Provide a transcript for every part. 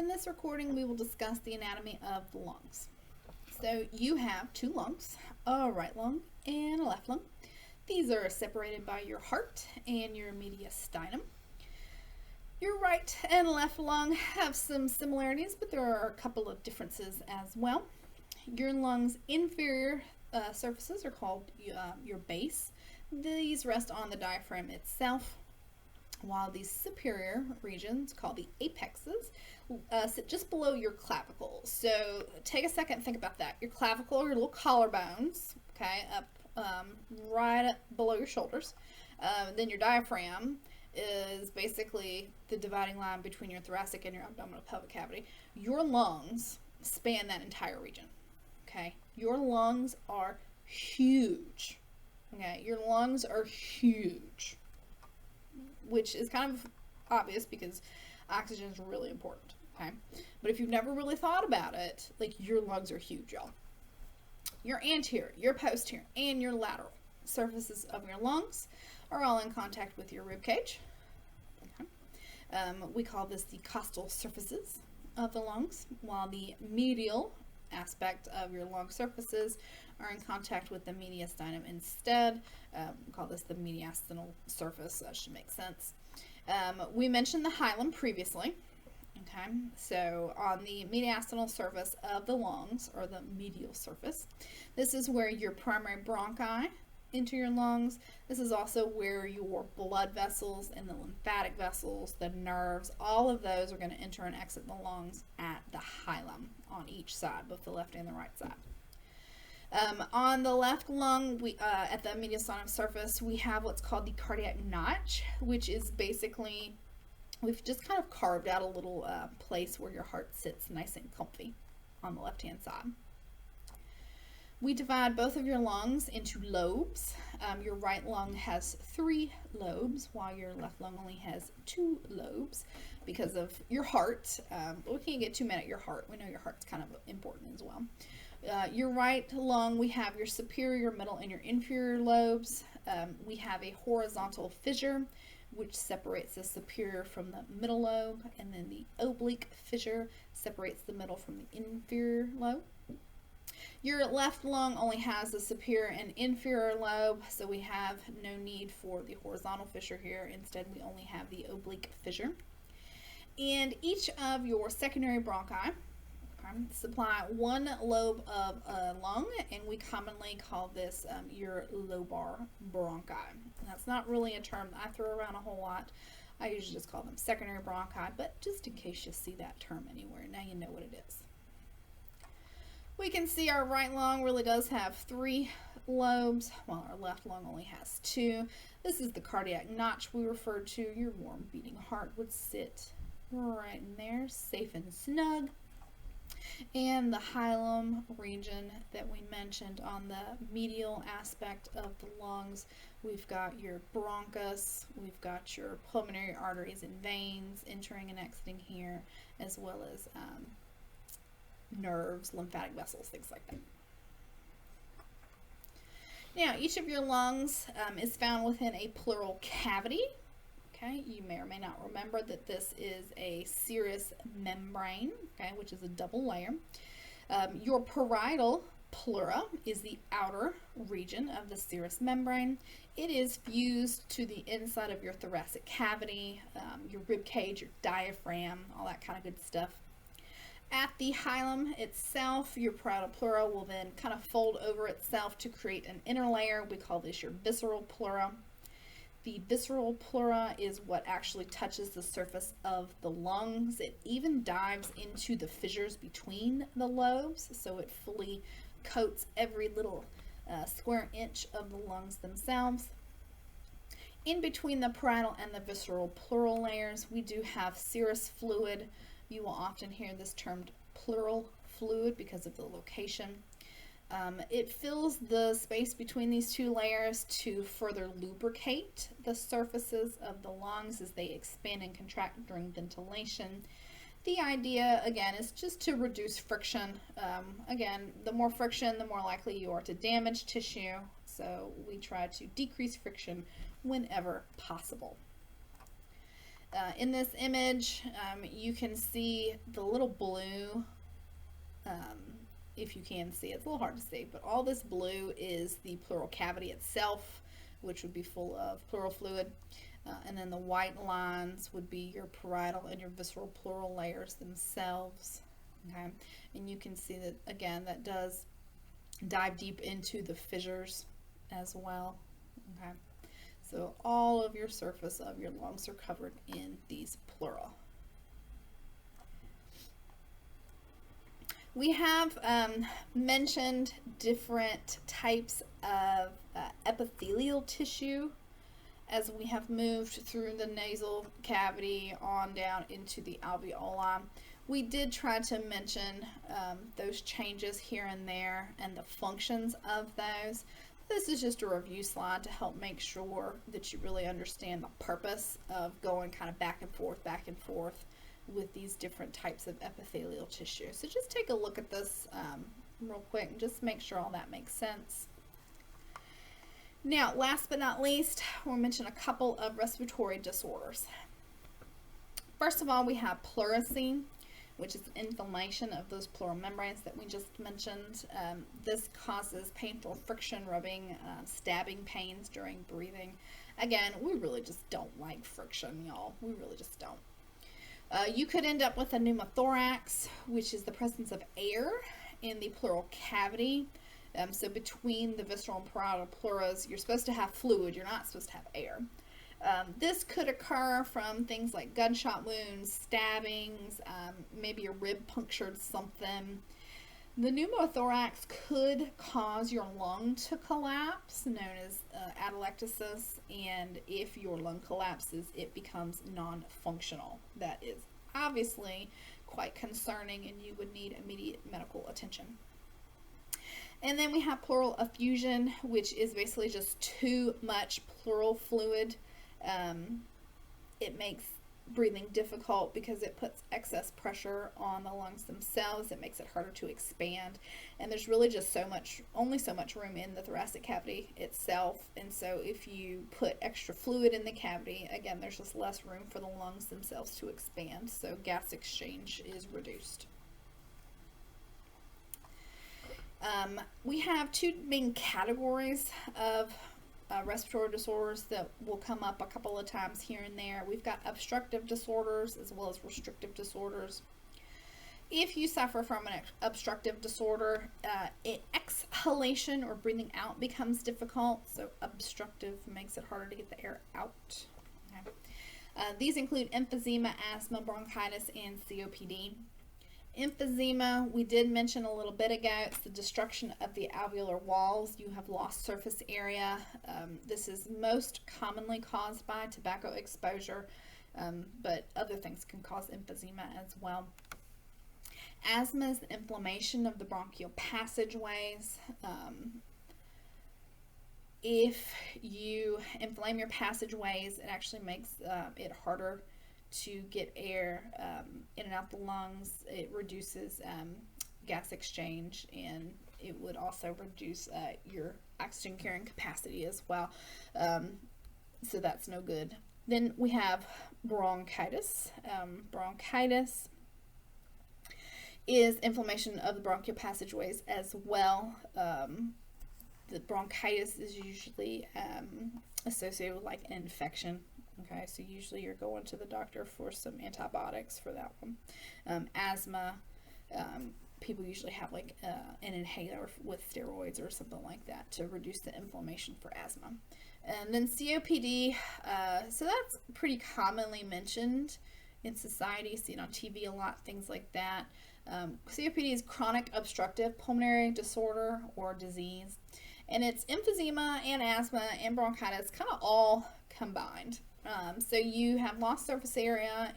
In this recording, we will discuss the anatomy of the lungs. So you have two lungs, a right lung and a left lung. These are separated by your heart and your mediastinum. Your right and left lung have some similarities, but there are a couple of differences as well. Your lung's inferior surfaces are called your base. These rest on the diaphragm itself, while these superior regions, called the apexes, sit just below your clavicle. So take a second and think about that. Your clavicle, your little collarbones, okay, up right up below your shoulders. Then your diaphragm is basically the dividing line between your thoracic and your abdominal pelvic cavity. Your lungs span that entire region. Okay, your lungs are huge. Okay, your lungs are huge, which is kind of obvious because oxygen is really important. Okay, but if you've never really thought about it, like, your lungs are huge, y'all. Your anterior, your posterior, and your lateral surfaces of your lungs are all in contact with your rib cage. Okay. We call this the costal surfaces of the lungs, while the medial aspect of your lung surfaces are in contact with the mediastinum instead. We call this the mediastinal surface. That should make sense. We mentioned the hilum previously. Okay, so on the mediastinal surface of the lungs, or the medial surface, this is where your primary bronchi enter your lungs. This is also where your blood vessels and the lymphatic vessels, the nerves, all of those are going to enter and exit the lungs at the hilum on each side, both the left and the right side. On the left lung, at the mediastinal surface, we have what's called the cardiac notch, which is basically, we've just kind of carved out a little place where your heart sits nice and comfy on the left-hand side. We divide both of your lungs into lobes. Your right lung has 3 lobes, while your left lung only has 2 lobes because of your heart. But we can't get too mad at your heart. We know your heart's kind of important as well. Your right lung, we have your superior, middle, and your inferior lobes. We have a horizontal fissure, which separates the superior from the middle lobe, and then the oblique fissure separates the middle from the inferior lobe. Your left lung only has the superior and inferior lobe, so we have no need for the horizontal fissure here. Instead, we only have the oblique fissure. And each of your secondary bronchi supply one lobe of a lung, and we commonly call this your lobar bronchi. And that's not really a term that I throw around a whole lot. I usually just call them secondary bronchi, but just in case you see that term anywhere, now you know what it is. We can see our right lung really does have 3 lobes, while our left lung only has 2. This is the cardiac notch we referred to. Your warm beating heart would sit right in there, safe and snug. And the hilum region that we mentioned on the medial aspect of the lungs, we've got your bronchus, we've got your pulmonary arteries and veins entering and exiting here, as well as nerves, lymphatic vessels, things like that. Now, each of your lungs is found within a pleural cavity. Okay, you may or may not remember that this is a serous membrane, okay, which is a double layer. Your parietal pleura is the outer region of the serous membrane. It is fused to the inside of your thoracic cavity, your rib cage, your diaphragm, all that kind of good stuff. At the hilum itself, your parietal pleura will then kind of fold over itself to create an inner layer. We call this your visceral pleura. The visceral pleura is what actually touches the surface of the lungs. It even dives into the fissures between the lobes, so it fully coats every little square inch of the lungs themselves. In between the parietal and the visceral pleural layers, we do have serous fluid. You will often hear this termed pleural fluid because of the location. It fills the space between these 2 layers to further lubricate the surfaces of the lungs as they expand and contract during ventilation. The idea, again, is just to reduce friction. Again, the more friction, the more likely you are to damage tissue. So we try to decrease friction whenever possible. In this image, you can see the little blue, if you can see, it's a little hard to see, but all this blue is the pleural cavity itself, which would be full of pleural fluid. And then the white lines would be your parietal and your visceral pleural layers themselves. Okay, and you can see that, again, that does dive deep into the fissures as well. Okay, so all of your surface of your lungs are covered in these pleura. We have mentioned different types of epithelial tissue as we have moved through the nasal cavity on down into the alveoli. We did try to mention those changes here and there and the functions of those. This is just a review slide to help make sure that you really understand the purpose of going kind of back and forth with these different types of epithelial tissue. So just take a look at this real quick and just make sure all that makes sense. Now, last but not least, we'll mention a couple of respiratory disorders. First of all, we have pleurisy, which is inflammation of those pleural membranes that we just mentioned. This causes painful friction, rubbing, stabbing pains during breathing. Again, we really just don't like friction, y'all. We really just don't. You could end up with a pneumothorax, which is the presence of air in the pleural cavity. So between the visceral and parietal pleuras, you're supposed to have fluid. You're not supposed to have air. This could occur from things like gunshot wounds, stabbings, maybe a rib punctured something. The pneumothorax could cause your lung to collapse, known as atelectasis, and if your lung collapses, it becomes non-functional. That is obviously quite concerning, and you would need immediate medical attention. And then we have pleural effusion, which is basically just too much pleural fluid. It makes breathing difficult because it puts excess pressure on the lungs themselves. It makes it harder to expand, and there's really just only so much room in the thoracic cavity itself. And so if you put extra fluid in the cavity, again, there's just less room for the lungs themselves to expand, so gas exchange is reduced. We have two main categories of respiratory disorders that will come up a couple of times here and there. We've got obstructive disorders as well as restrictive disorders. If you suffer from an obstructive disorder, exhalation or breathing out becomes difficult. So obstructive makes it harder to get the air out. Okay. These include emphysema, asthma, bronchitis, and COPD. Emphysema, we did mention a little bit ago. It's the destruction of the alveolar walls. You have lost surface area. This is most commonly caused by tobacco exposure, but other things can cause emphysema as well. Asthma is the inflammation of the bronchial passageways. If you inflame your passageways, it actually makes it harder to get air in and out the lungs. It reduces gas exchange, and it would also reduce your oxygen carrying capacity as well. So that's no good. Then we have bronchitis. Bronchitis is inflammation of the bronchial passageways as well. The bronchitis is usually associated with like an infection. Okay, so usually you're going to the doctor for some antibiotics for that one. Asthma, people usually have like an inhaler with steroids or something like that to reduce the inflammation for asthma. And then COPD, so that's pretty commonly mentioned in society, seen on TV a lot, things like that. COPD is chronic obstructive pulmonary disorder or disease, and it's emphysema and asthma and bronchitis kind of all combined. So you have lost surface area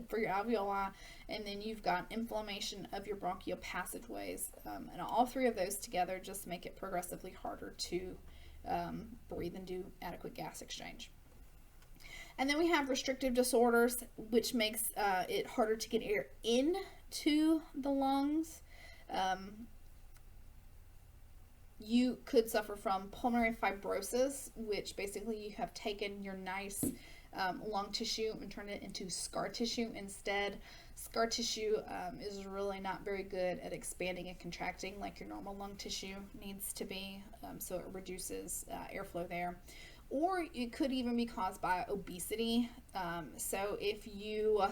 for your alveoli, and then you've got inflammation of your bronchial passageways, and all three of those together just make it progressively harder to breathe and do adequate gas exchange. And then we have restrictive disorders, which makes it harder to get air into the lungs. You could suffer from pulmonary fibrosis, which basically you have taken your nice lung tissue and turn it into scar tissue instead. Scar tissue is really not very good at expanding and contracting like your normal lung tissue needs to be, so it reduces airflow there. Or it could even be caused by obesity. So if you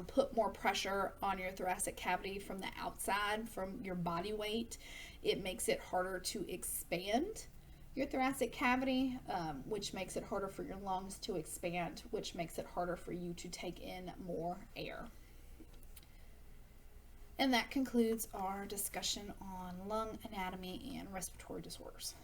put more pressure on your thoracic cavity from the outside, from your body weight, it makes it harder to expand your thoracic cavity, which makes it harder for your lungs to expand, which makes it harder for you to take in more air. And that concludes our discussion on lung anatomy and respiratory disorders.